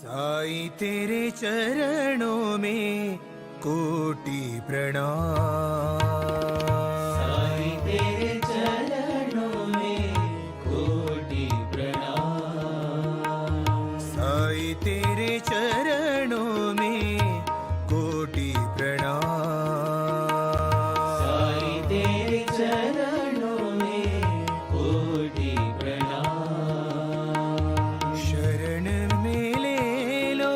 साईं तेरे चरणों में कोटि प्रणाम। साईं तेरे चरणों में कोटि प्रणाम। साईं तेरे चरणों में कोटि प्रणाम। साईं तेरे चरणों में कोटि प्रणाम। शरण में ले लो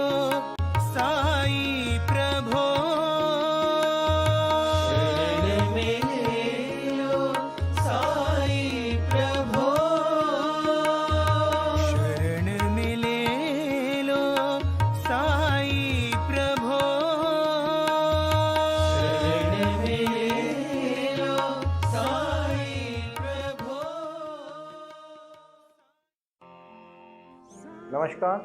साईं प्रभो। शरण में ले लो साईं प्रभो। शरण में ले लो साईं प्रभो। शरण में ले लो साईं प्रभो। नमस्कार,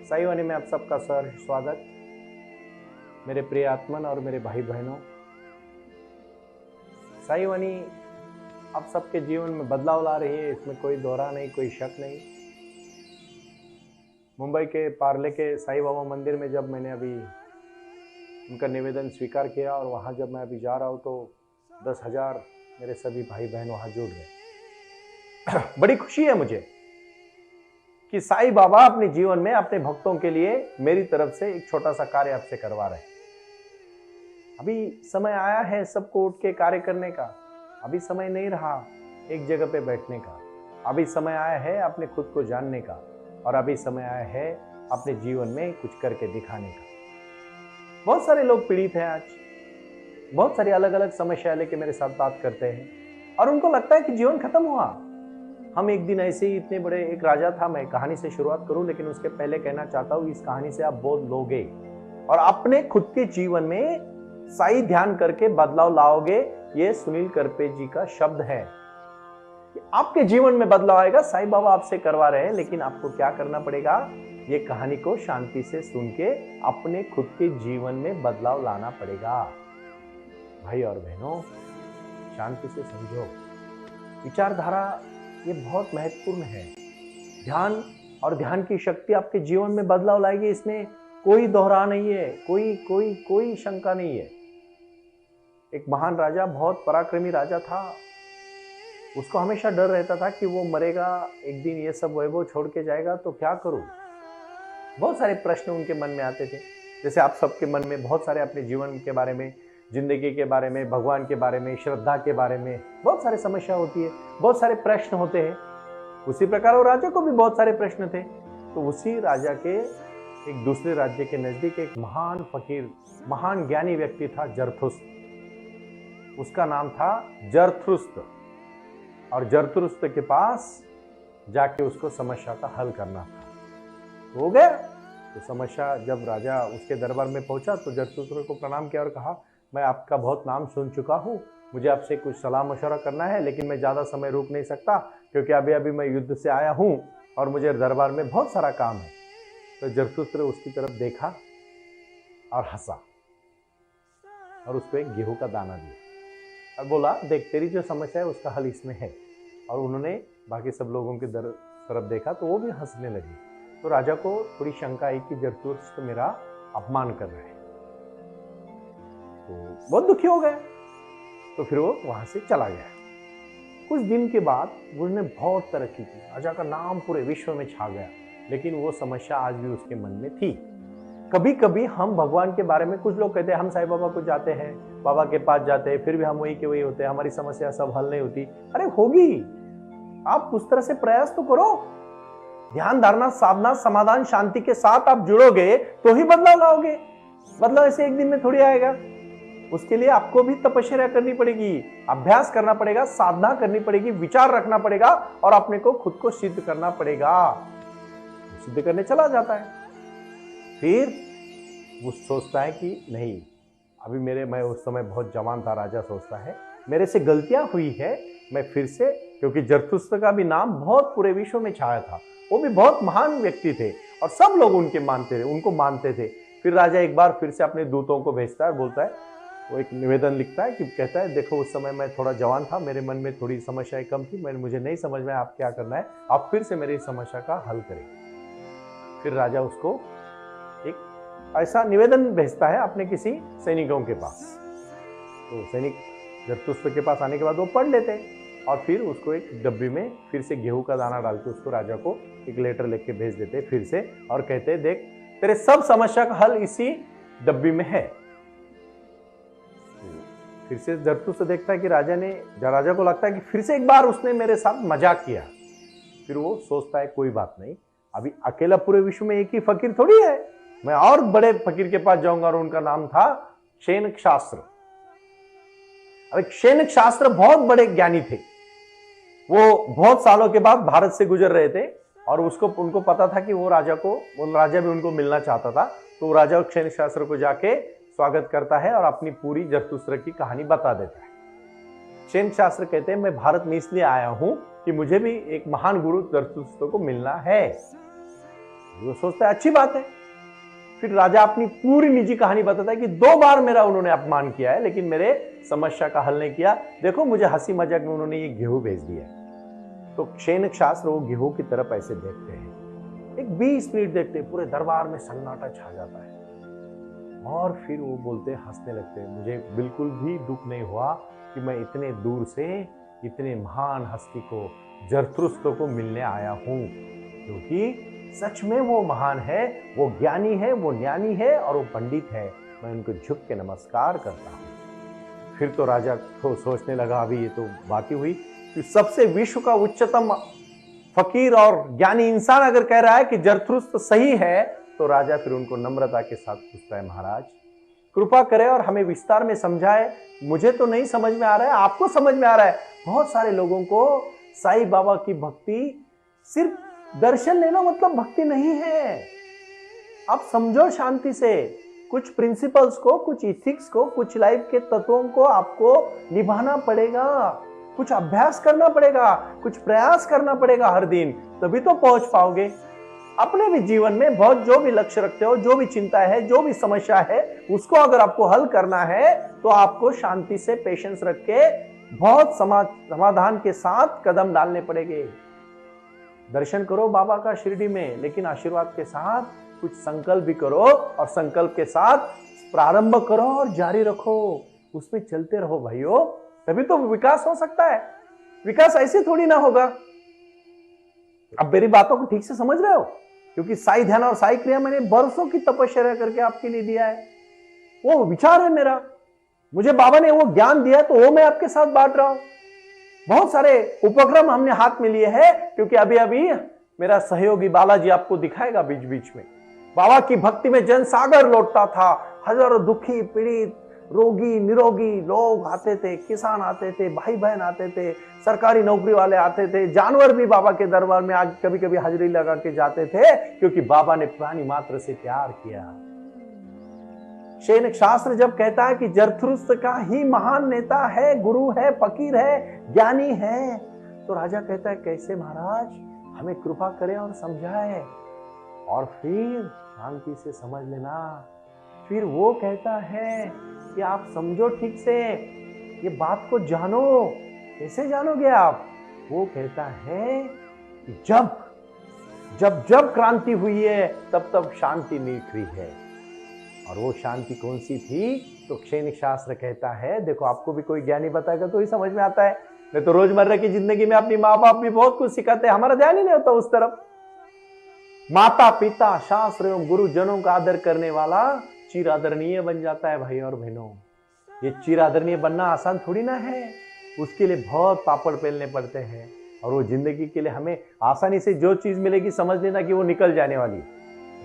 साई वाणी में आप सबका सहर्ष स्वागत। मेरे प्रिय आत्मन और मेरे भाई बहनों, साई वाणी आप सबके जीवन में बदलाव ला रही है, इसमें कोई दोहरा नहीं, कोई शक नहीं। मुंबई के पार्ले के साईं बाबा मंदिर में जब मैंने अभी उनका निवेदन स्वीकार किया और वहाँ जब मैं अभी जा रहा हूँ तो 10,000 मेरे सभी भाई बहन वहाँ जुड़ गए। बड़ी खुशी है मुझे कि साईं बाबा अपने जीवन में अपने भक्तों के लिए मेरी तरफ से एक छोटा सा कार्य आपसे करवा रहे हैं। अभी समय आया है सबको उठ के कार्य करने का। अभी समय नहीं रहा एक जगह पे बैठने का। अभी समय आया है अपने खुद को जानने का, और अभी समय आया है अपने जीवन में कुछ करके दिखाने का। बहुत सारे लोग पीड़ित हैं आज, बहुत सारी अलग अलग समस्या लेके मेरे साथ बात करते हैं और उनको लगता है कि जीवन खत्म हुआ। हम एक दिन ऐसे ही इतने बड़े एक राजा था। मैं कहानी से शुरुआत करूं, लेकिन उसके पहले कहना चाहता हूं इस कहानी से आप बोध लोगे और अपने खुद के जीवन में साई ध्यान करके बदलाव लाओगे। ये सुनील करपे जी का शब्द है कि आपके जीवन में बदलाव आएगा। साईं बाबा आपसे करवा रहे हैं, लेकिन आपको क्या करना पड़ेगा? ये कहानी को शांति से सुन के अपने खुद के जीवन में बदलाव लाना पड़ेगा। भाई और बहनों, शांति से समझो। विचारधारा ये बहुत महत्वपूर्ण है। ध्यान और ध्यान की शक्ति आपके जीवन में बदलाव लाएगी, इसमें कोई दोहरा नहीं है, कोई शंका नहीं है। एक महान राजा, बहुत पराक्रमी राजा था। उसको हमेशा डर रहता था कि वो मरेगा, एक दिन ये सब वैभव छोड़ के जाएगा, तो क्या करूं? बहुत सारे प्रश्न उनके मन में आते थे, जैसे आप सबके मन में बहुत सारे अपने जीवन के बारे में, जिंदगी के बारे में, भगवान के बारे में, श्रद्धा के बारे में बहुत सारी समस्या होती है, बहुत सारे प्रश्न होते हैं। उसी प्रकार वो राजा को भी बहुत सारे प्रश्न थे। तो उसी राजा के एक दूसरे राज्य के नजदीक एक महान फकीर, महान ज्ञानी व्यक्ति था, जरथुस्त। उसका नाम था जरथुस्त। और जरथुस्त के पास जाके उसको समस्या का हल करना था। हो गया तो समस्या, जब राजा उसके दरबार में पहुंचा तो जरथुस्त को प्रणाम किया और कहा, मैं आपका बहुत नाम सुन चुका हूँ, मुझे आपसे कुछ सलाह मशवरा करना है, लेकिन मैं ज़्यादा समय रुक नहीं सकता क्योंकि अभी अभी मैं युद्ध से आया हूँ और मुझे दरबार में बहुत सारा काम है। तो जरथुस्त्र उसकी तरफ देखा और हंसा और उसको एक गेहूं का दाना दिया और बोला, देख तेरी जो समस्या है उसका हल इसमें है। और उन्होंने बाकी सब लोगों की तरफ देखा तो वो भी हंसने लगे। तो राजा को थोड़ी शंका आई कि जरथुस्त्र मेरा अपमान कर रहे हैं, तो बहुत दुखी हो गए। तो फिर वो वहां से चला गया। कुछ दिन के बाद उसने बहुत तरक्की की, राजा का नाम पूरे विश्व में छा गया, लेकिन वो समस्या आज भी उसके मन में थी। कभी कभी हम भगवान के बारे में, कुछ लोग कहते हैं हम साईं बाबा को जाते हैं, बाबा के पास जाते हैं, फिर भी हम वही के वही होते हैं, हमारी समस्या सब हल नहीं होती। अरे होगी, आप उस तरह से प्रयास तो करो। ध्यान धारणा, साधना, समाधान, शांति के साथ आप जुड़ोगे तो ही बदलाव लाओगे। बदलाव ऐसे एक दिन में थोड़ी आएगा। उसके लिए आपको भी तपस्या करनी पड़ेगी, अभ्यास करना पड़ेगा, साधना करनी पड़ेगी, विचार रखना पड़ेगा और अपने को खुद को सिद्ध करना पड़ेगा। सिद्ध करने चला जाता है, फिर वो सोचता है कि नहीं, अभी मैं उस समय बहुत जवान था, राजा सोचता है मेरे से गलतियां हुई है, मैं फिर से, क्योंकि जरथुस्त का भी नाम बहुत पूरे विश्व में छाया था, वो भी बहुत महान व्यक्ति थे और सब लोग उनको मानते थे। फिर राजा एक बार फिर से अपने दूतों को भेजता है और बोलता है, वो एक निवेदन लिखता है कि कहता है, देखो उस समय मैं थोड़ा जवान था, मेरे मन में थोड़ी समस्याएं कम थी, मुझे नहीं समझ में आप क्या करना है, आप फिर से मेरी समस्या का हल करें। फिर राजा उसको एक ऐसा निवेदन भेजता है अपने किसी सैनिकों के पास। तो सैनिक जरतुस्त के पास आने के बाद वो पढ़ लेते हैं और फिर उसको एक डब्बी में फिर से गेहूं का दाना डाल के उसको राजा को एक लेटर लिख के भेज देते फिर से, और कहते हैं देख तेरे सब समस्या का हल इसी डब्बी में है। फिर से जरतुस्त देखता है कि राजा को लगता है कि फिर से एक बार उसने मेरे साथ मजाक किया। फिर वो सोचता है कोई बात नहीं, अभी अकेला पूरे विश्व में एक ही फकीर थोड़ी है, मैं और बड़े फकीर के पास जाऊंगा। और उनका नाम था शयनक शास्त्र। अब शयनक शास्त्र बहुत बड़े ज्ञानी थे, वो बहुत सालों के बाद भारत से गुजर रहे थे और उनको पता था कि वो राजा भी उनको मिलना चाहता था। तो राजा शयनक शास्त्र को जाके स्वागत करता है और अपनी पूरी जरतुस्त्र की कहानी बता देता है। शयनक शास्त्र कहते हैं मैं भारत में इसलिए आया हूं कि मुझे भी एक महान गुरु जरतुस्त्र को मिलना है। वो सोचता है अच्छी बात है। फिर राजा अपनी पूरी निजी कहानी बताता है कि 2 बार मेरा उन्होंने अपमान किया है लेकिन मेरे समस्या का हल नहीं किया। देखो मुझे हंसी मजाक में उन्होंने ये गेहूं भेज दिया। तो शयनक शास्त्र वो गेहूं की तरफ ऐसे देखते हैं, एक 20 मिनट देखते हैं, पूरे दरबार में सन्नाटा छा जाता है। और फिर वो बोलते हंसने लगते हैं, मुझे बिल्कुल भी दुख नहीं हुआ कि मैं इतने दूर से इतने महान हस्ती को जरतुस्त्र को मिलने आया हूं, क्योंकि सच में वो महान है, वो ज्ञानी है, वो ज्ञानी है और वो पंडित है। मैं उनको झुक के नमस्कार करता हूं। फिर तो राजा को सोचने लगा अभी ये तो बात ही हुई कि सबसे विश्व का उच्चतम फकीर और ज्ञानी इंसान अगर कह रहा है कि जरतुस्त्र सही है, तो राजा फिर उनको नम्रता के साथ पूछता है महाराज कृपा करें और हमें विस्तार में समझाए, मुझे तो नहीं समझ में आ रहा है, आपको समझ में आ रहा है। बहुत सारे लोगों को साईं बाबा की भक्ति सिर्फ दर्शन लेना मतलब भक्ति नहीं है। आप समझो शांति से, कुछ प्रिंसिपल्स को, कुछ इथिक्स को, कुछ लाइफ के तत्वों को आपको निभाना पड़ेगा, कुछ अभ्यास करना पड़ेगा, कुछ प्रयास करना पड़ेगा हर दिन, तभी तो पहुंच पाओगे। अपने भी जीवन में बहुत जो भी लक्ष्य रखते हो, जो भी चिंता है, जो भी समस्या है, उसको अगर आपको हल करना है तो आपको शांति से पेशेंस रख के बहुत समाधान के साथ कदम डालने पड़ेंगे। दर्शन करो बाबा का शिरडी में, लेकिन आशीर्वाद के साथ कुछ संकल्प भी करो और संकल्प के साथ प्रारंभ करो और जारी रखो, उसमें चलते रहो भाइयों, तभी तो विकास हो सकता है। विकास ऐसे थोड़ी ना होगा। अब मेरी बातों को ठीक से समझ रहे हो, क्योंकि साई ध्यान और साई क्रिया मैंने बरसों की तपस्या करके आपके लिए दिया है, वो विचार है मेरा, मुझे बाबा ने वो ज्ञान दिया तो वो मैं आपके साथ बांट रहा हूं। बहुत सारे उपक्रम हमने हाथ में लिए हैं, क्योंकि अभी अभी मेरा सहयोगी बालाजी आपको दिखाएगा बीच बीच में बाबा की भक्ति में जनसागर लौटता था। हजारों दुखी पीड़ित रोगी निरोगी लोग आते थे, किसान आते थे, भाई बहन आते थे, सरकारी नौकरी वाले आते थे, जानवर भी बाबा के दरबार में आज कभी कभी हाजिरी लगा के जाते थे, क्योंकि बाबा ने प्राणी मात्र से प्यार किया। शयनक शास्त्र जब कहता है कि जरतुस्त्र का ही महान नेता है, गुरु है, फकीर है, ज्ञानी है, तो राजा कहता है कैसे महाराज, हमें कृपा करें और समझाए। और फिर शांति से समझ लेना। फिर वो कहता है कि आप समझो ठीक से, ये बात को जानो। कैसे जानोगे आप? वो कहता है कि जब क्रांति हुई है तब तब शांति निखरी है। और वो शांति कौन सी थी? तो शयनक शास्त्र कहता है, देखो आपको भी कोई ज्ञानी बताएगा तो ही समझ में आता है। मैं तो रोजमर्रा की जिंदगी में अपनी माँ बाप भी बहुत कुछ सिखाते हैं, हमारा ध्यान ही नहीं होता उस तरफ। माता पिता शास्त्र एवं गुरुजनों का आदर करने वाला चिर आदरणीय बन जाता है। भाई और बहनों, ये चिर आदरणीय बनना आसान थोड़ी ना है, उसके लिए बहुत पापड़ पेलने पड़ते हैं। और वो जिंदगी के लिए हमें आसानी से जो चीज मिलेगी समझ लेना कि वो निकल जाने वाली है,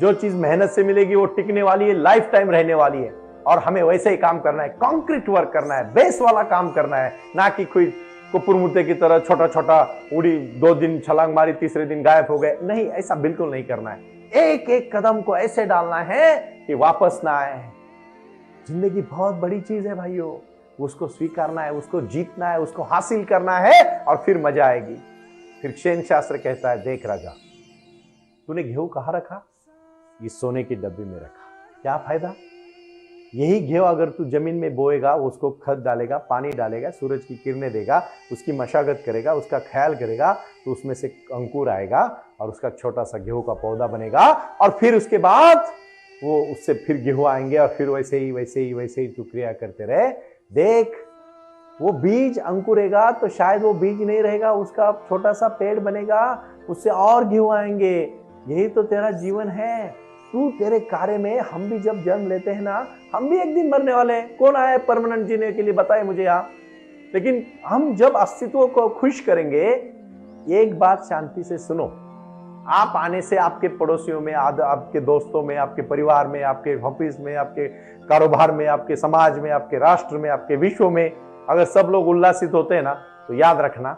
जो चीज मेहनत से मिलेगी वो टिकने वाली है, लाइफ टाइम रहने वाली है। और हमें वैसे ही काम करना है, कॉन्क्रीट वर्क करना है, बेस वाला काम करना है, ना कि कोई कुपुर मुर्दे की तरह छोटा छोटा उड़ी, 2 दिन छलांग मारी, तीसरे दिन गायब हो गए। नहीं, ऐसा बिल्कुल नहीं करना है। एक एक कदम को ऐसे डालना है कि वापस ना आए। जिंदगी बहुत बड़ी चीज है भाइयों, उसको स्वीकारना है, उसको जीतना है, उसको हासिल करना है और फिर मजा आएगी। फिर शयनक शास्त्र कहता है, देख राजा, तूने गेहूं कहाँ रखा? इस सोने की डब्बी में रखा। क्या फायदा? यही गेहूं अगर तू जमीन में बोएगा, उसको खत डालेगा, पानी डालेगा, सूरज की किरणें देगा, उसकी मशागत करेगा, उसका ख्याल करेगा, तो उसमें से अंकुर आएगा और उसका छोटा सा गेहूं का पौधा बनेगा। और फिर उसके बाद वो उससे फिर गेहूं आएंगे और फिर वैसे ही तू क्रिया करते रहे। देख, वो बीज अंकुरेगा तो शायद वो बीज नहीं रहेगा, उसका छोटा सा पेड़ बनेगा, उससे और गेहूं आएंगे। यही तो तेरा जीवन है। तू तेरे कार्य में, हम भी जब जन्म लेते हैं ना, हम भी एक दिन मरने वाले हैं। कौन आया परमानेंट जीने के लिए, बताए मुझे यहाँ। लेकिन हम जब अस्तित्व को खुश करेंगे, एक बात शांति से सुनो, आप आने से आपके पड़ोसियों में, आपके दोस्तों में, आपके परिवार में, आपके ऑफिस में, आपके कारोबार में, आपके समाज में, आपके राष्ट्र में, आपके विश्व में अगर सब लोग उल्लासित होते हैं ना, तो याद रखना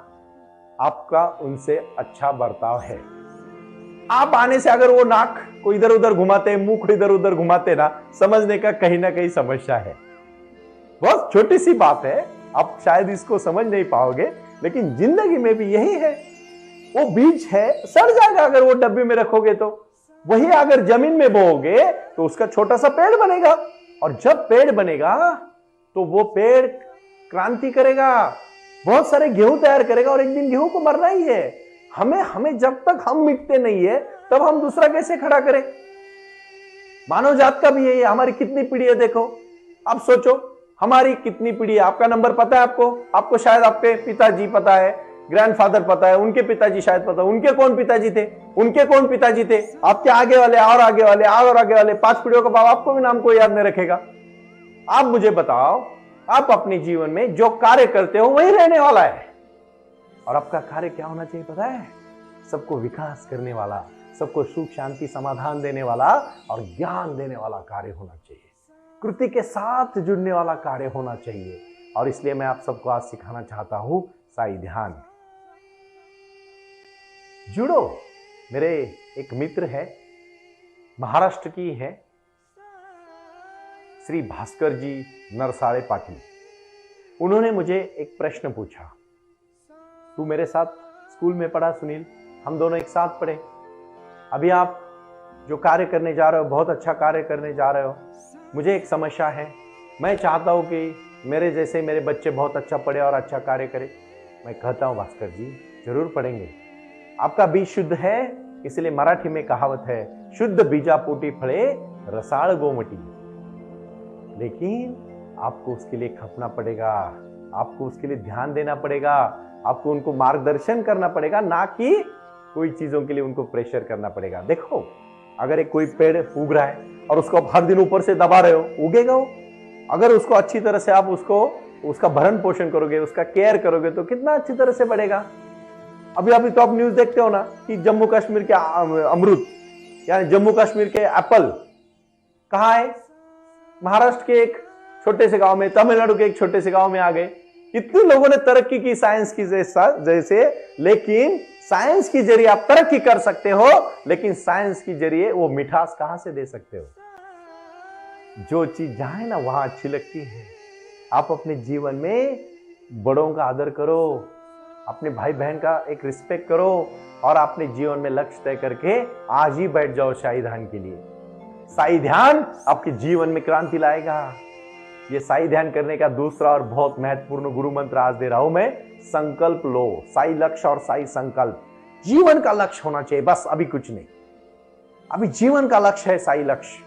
आपका उनसे अच्छा बर्ताव है। आप आने से अगर वो नाक को इधर उधर घुमाते, मुंह को इधर उधर घुमाते ना, समझने का कहीं ना कहीं समस्या है। बहुत छोटी सी बात है, आप शायद इसको समझ नहीं पाओगे, लेकिन जिंदगी में भी यही है। वो बीज है, सड़ जाएगा अगर वो डब्बे में रखोगे तो। वही अगर जमीन में बोओगे तो उसका छोटा सा पेड़ बनेगा, और जब पेड़ बनेगा तो वो पेड़ क्रांति करेगा, बहुत सारे गेहूं तैयार करेगा, और एक दिन गेहूं को मरना ही है। हमें जब तक हम मिटते नहीं है, तब हम दूसरा कैसे खड़ा करें। मानव जात का भी यही है। हमारी कितनी पीढ़ी है देखो, आप सोचो हमारी कितनी पीढ़ी है। आपका नंबर पता है आपको शायद आपके पिताजी पता है, ग्रैंडफादर पता है, उनके पिताजी शायद पता है, उनके कौन पिताजी थे, उनके कौन पिताजी थे, आपके आगे वाले और आगे वाले और आगे वाले, 5 पीढ़ियों का बाद आपको भी नाम कोई याद नहीं रखेगा। आप मुझे बताओ, आप अपने जीवन में जो कार्य करते हो वही रहने वाला है। और आपका कार्य क्या होना चाहिए पता है? सबको विकास करने वाला, सबको सुख शांति समाधान देने वाला और ज्ञान देने वाला कार्य होना चाहिए। कृति के साथ जुड़ने वाला कार्य होना चाहिए। और इसलिए मैं आप सबको आज सिखाना चाहता हूं साई ध्यान। जुड़ो। मेरे एक मित्र है, महाराष्ट्र की है, श्री भास्कर जी नरसाड़े पाटिल। उन्होंने मुझे एक प्रश्न पूछा, तू मेरे साथ स्कूल में पढ़ा सुनील, हम दोनों एक साथ पढ़े, अभी आप जो कार्य करने जा रहे हो बहुत अच्छा कार्य करने जा रहे हो, मुझे एक समस्या है, मैं चाहता हूं कि मेरे जैसे मेरे बच्चे बहुत अच्छा पढ़े और अच्छा कार्य करें। मैं कहता हूं भास्कर जी जरूर पढ़ेंगे, आपका बीज शुद्ध है, इसलिए मराठी में कहावत है, शुद्ध बीजा पोटी फळे रसाळ गोमटी। लेकिन आपको उसके लिए खपना पड़ेगा, आपको उसके लिए ध्यान देना पड़ेगा, आपको उनको मार्गदर्शन करना पड़ेगा, ना कि कोई चीजों के लिए उनको प्रेशर करना पड़ेगा। देखो, अगर एक कोई पेड़ उग रहा है और उसको आप हर दिन ऊपर से दबा रहे हो, उगेगा वो। अगर उसको अच्छी तरह से आप उसका भरण पोषण करोगे, उसका केयर करोगे, तो कितना अच्छी तरह से बढ़ेगा। अभी तो आप न्यूज देखते हो ना कि जम्मू कश्मीर के अमरूद यानी जम्मू कश्मीर के एप्पल कहाँ है? महाराष्ट्र के एक छोटे से गांव में, तमिलनाडु के एक छोटे से गांव में आ गए। कितने लोगों ने तरक्की की साइंस की जैसे, लेकिन साइंस के जरिए आप तरक्की कर सकते हो, लेकिन साइंस के जरिए वो मिठास कहां से दे सकते हो? जो चीज जहां है ना वहां अच्छी लगती है। आप अपने जीवन में बड़ों का आदर करो, अपने भाई बहन का एक रिस्पेक्ट करो, और अपने जीवन में लक्ष्य तय करके आज ही बैठ जाओ साई ध्यान के लिए। साई ध्यान आपके जीवन में क्रांति लाएगा। ये साई ध्यान करने का दूसरा और बहुत महत्वपूर्ण गुरु मंत्र आज दे रहा हूं मैं, संकल्प लो। साई लक्ष्य और साई संकल्प, जीवन का लक्ष्य होना चाहिए, बस अभी कुछ नहीं, अभी जीवन का लक्ष्य है साई लक्ष्य।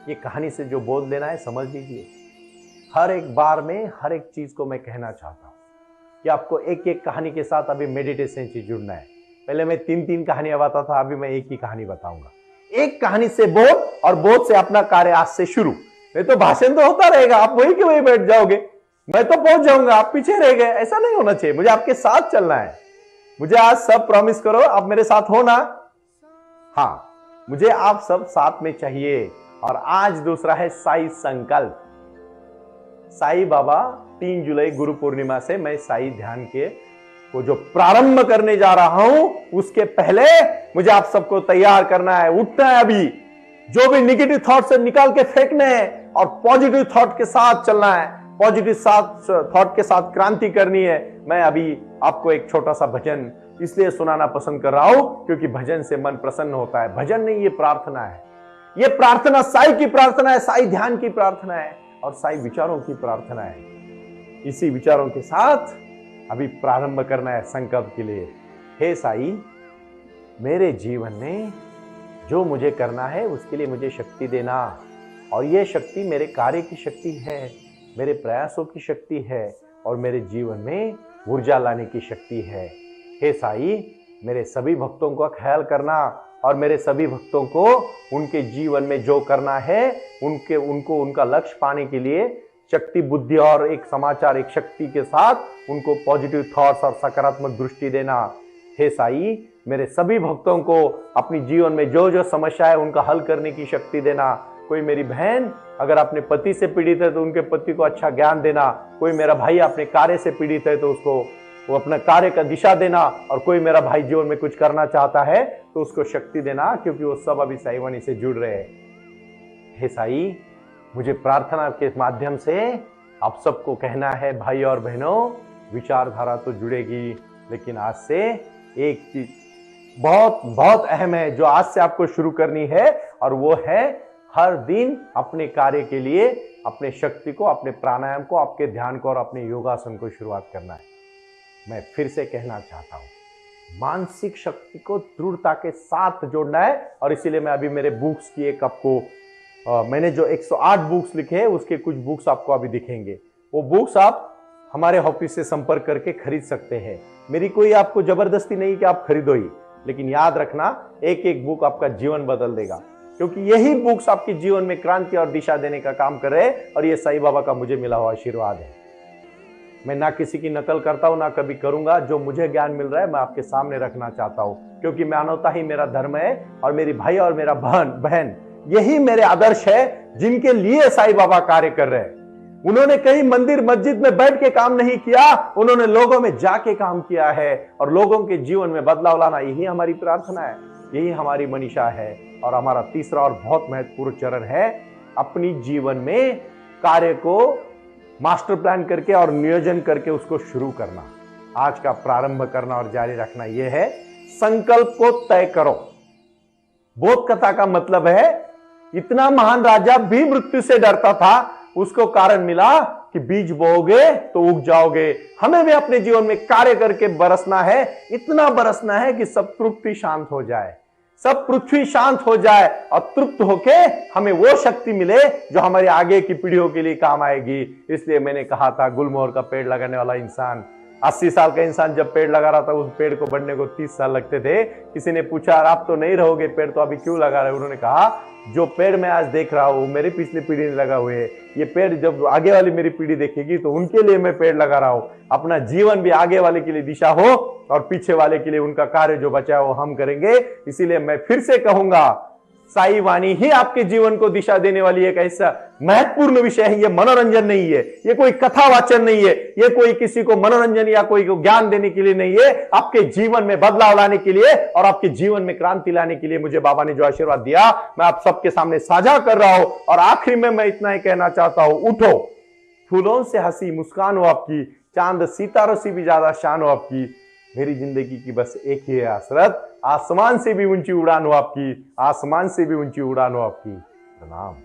ये कहानी से जो बोध लेना है समझ लीजिए। हर एक बार में हर एक चीज को मैं कहना चाहता हूं कि आपको एक एक कहानी के साथ अभी मेडिटेशन से जुड़ना है। पहले मैं 3-3 कहानियां बताता था, अभी मैं एक ही कहानी बताऊंगा। एक कहानी से बोध, और बोध से अपना कार्य आज से शुरू। नहीं तो भाषण तो होता रहेगा, आप वही के वही बैठ जाओगे, मैं तो पहुंच जाऊंगा, आप पीछे रह गए। ऐसा नहीं होना चाहिए, मुझे आपके साथ चलना है। मुझे आज सब प्रॉमिस करो, आप मेरे साथ हो ना? हाँ, मुझे आप सब साथ में चाहिए। और आज दूसरा है साई संकल्प। साई बाबा 3 जुलाई गुरु पूर्णिमा से मैं साई ध्यान के को जो प्रारंभ करने जा रहा हूं, उसके पहले मुझे आप सबको तैयार करना है, उठना है। अभी जो भी निगेटिव थॉट से निकाल के फेंकने हैं और पॉजिटिव थॉट के साथ चलना है, पॉजिटिव थॉट के साथ क्रांति करनी है। मैं अभी आपको एक छोटा सा भजन इसलिए सुनाना पसंद कर रहा हूं क्योंकि भजन से मन प्रसन्न होता है। भजन नहीं, ये प्रार्थना है। ये प्रार्थना साई की प्रार्थना है, साई ध्यान की प्रार्थना है और साई विचारों की प्रार्थना है। इसी विचारों के साथ अभी प्रारंभ करना है संकल्प के लिए। हे साई, मेरे जीवन में जो मुझे करना है उसके लिए मुझे शक्ति देना, और ये शक्ति मेरे कार्य की शक्ति है, मेरे प्रयासों की शक्ति है और मेरे जीवन में ऊर्जा लाने की शक्ति है। हे साई, मेरे सभी भक्तों का ख्याल करना और मेरे सभी भक्तों को उनके जीवन में जो करना है उनको उनका लक्ष्य पाने के लिए शक्ति, बुद्धि और एक समाचार, एक शक्ति के साथ उनको पॉजिटिव थॉट्स और सकारात्मक दृष्टि देना। हे साई, मेरे सभी भक्तों को अपनी जीवन में जो जो समस्या है उनका हल करने की शक्ति देना। कोई मेरी बहन अगर अपने पति से पीड़ित है तो उनके पति को अच्छा ज्ञान देना, कोई मेरा भाई अपने कार्य से पीड़ित है तो उसको वो अपना कार्य का दिशा देना, और कोई मेरा भाई जीवन में कुछ करना चाहता है तो उसको शक्ति देना, क्योंकि वो सब अभी साई वाणी से जुड़ रहे हैं। हे साई, मुझे प्रार्थना के माध्यम से आप सबको कहना है, भाई और बहनों, विचारधारा तो जुड़ेगी, लेकिन आज से एक चीज बहुत बहुत अहम है जो आज से आपको शुरू करनी है, और वो है हर दिन अपने कार्य के लिए अपने शक्ति को, अपने प्राणायाम को, आपके ध्यान को और अपने योगासन को शुरुआत करना है। मैं फिर से कहना चाहता हूं, मानसिक शक्ति को दृढ़ता के साथ जोड़ना है, और इसीलिए मैं अभी मेरे बुक्स की एक आपको मैंने जो 108 बुक्स लिखे हैं उसके कुछ बुक्स आपको अभी दिखेंगे। वो बुक्स आप हमारे ऑफिस से संपर्क करके खरीद सकते हैं। मेरी कोई आपको जबरदस्ती नहीं कि आप खरीदो ही, लेकिन याद रखना एक एक बुक आपका जीवन बदल देगा, क्योंकि यही बुक्स आपके जीवन में क्रांति और दिशा देने का काम कर रहे हैं, और ये साईं बाबा का मुझे मिला हुआ आशीर्वाद है। मैं ना किसी की नकल करता हूं, ना कभी करूंगा। जो मुझे ज्ञान मिल रहा है मैं आपके सामने रखना चाहता हूं, क्योंकि मानवता ही मेरा धर्म है, और मेरी भाई और मेरा बहन यही मेरे आदर्श है, जिनके लिए साईं बाबा कार्य कर रहे हैं। उन्होंने कहीं मंदिर मस्जिद में बैठ के काम नहीं किया, उन्होंने लोगों में जाके काम किया है, और लोगों के जीवन में बदलाव लाना यही हमारी प्रार्थना है, यही हमारी मनीषा है। और हमारा तीसरा और बहुत महत्वपूर्ण चरण है, अपनी जीवन में कार्य को मास्टर प्लान करके और नियोजन करके उसको शुरू करना, आज का प्रारंभ करना और जारी रखना। यह है संकल्प को तय करो। बोध कथा का मतलब है, इतना महान राजा भी मृत्यु से डरता था, उसको कारण मिला कि बीज बोओगे तो उग जाओगे। हमें भी अपने जीवन में कार्य करके बरसना है, इतना बरसना है कि सब तृप्ति शांत हो जाए, सब पृथ्वी शांत हो जाए, और तृप्त होके हमें वो शक्ति मिले जो हमारे आगे की पीढ़ियों के लिए काम आएगी। इसलिए मैंने कहा था, गुलमोहर का पेड़ लगाने वाला इंसान, 80 साल का इंसान जब पेड़ लगा रहा था, उस पेड़ को बढ़ने को 30 साल लगते थे। किसी ने पूछा, आप तो नहीं रहोगे पेड़, तो अभी क्यों लगा रहे? उन्होंने कहा, जो पेड़ मैं आज देख रहा हूं मेरे पिछली पीढ़ी ने लगा हुए, ये पेड़ जब आगे वाली मेरी पीढ़ी देखेगी तो उनके लिए मैं पेड़ लगा रहा हूं। अपना जीवन भी आगे वाले के लिए दिशा हो, और पीछे वाले के लिए उनका कार्य जो बचा है वो हम करेंगे। इसीलिए मैं फिर से कहूंगा, साई वाणी ही आपके जीवन को दिशा देने वाली एक ऐसा महत्वपूर्ण विषय है। ये मनोरंजन नहीं है, ये कोई कथा वाचन नहीं है, ये कोई किसी को मनोरंजन या कोई को ज्ञान देने के लिए नहीं है। आपके जीवन में बदलाव लाने के लिए और आपके जीवन में क्रांति लाने के लिए मुझे बाबा ने जो आशीर्वाद दिया, मैं आप सबके सामने साझा कर रहा हूं। और आखिरी में मैं इतना ही कहना चाहता हूं, उठो, फूलों से हंसी मुस्कान हो आपकी, चांद सितारों से भी ज्यादा शान हो आपकी। मेरी जिंदगी की बस एक ही है आसरत, आसमान से भी ऊंची उड़ान हो आपकी, आसमान से भी ऊंची उड़ान हो आपकी। प्रणाम।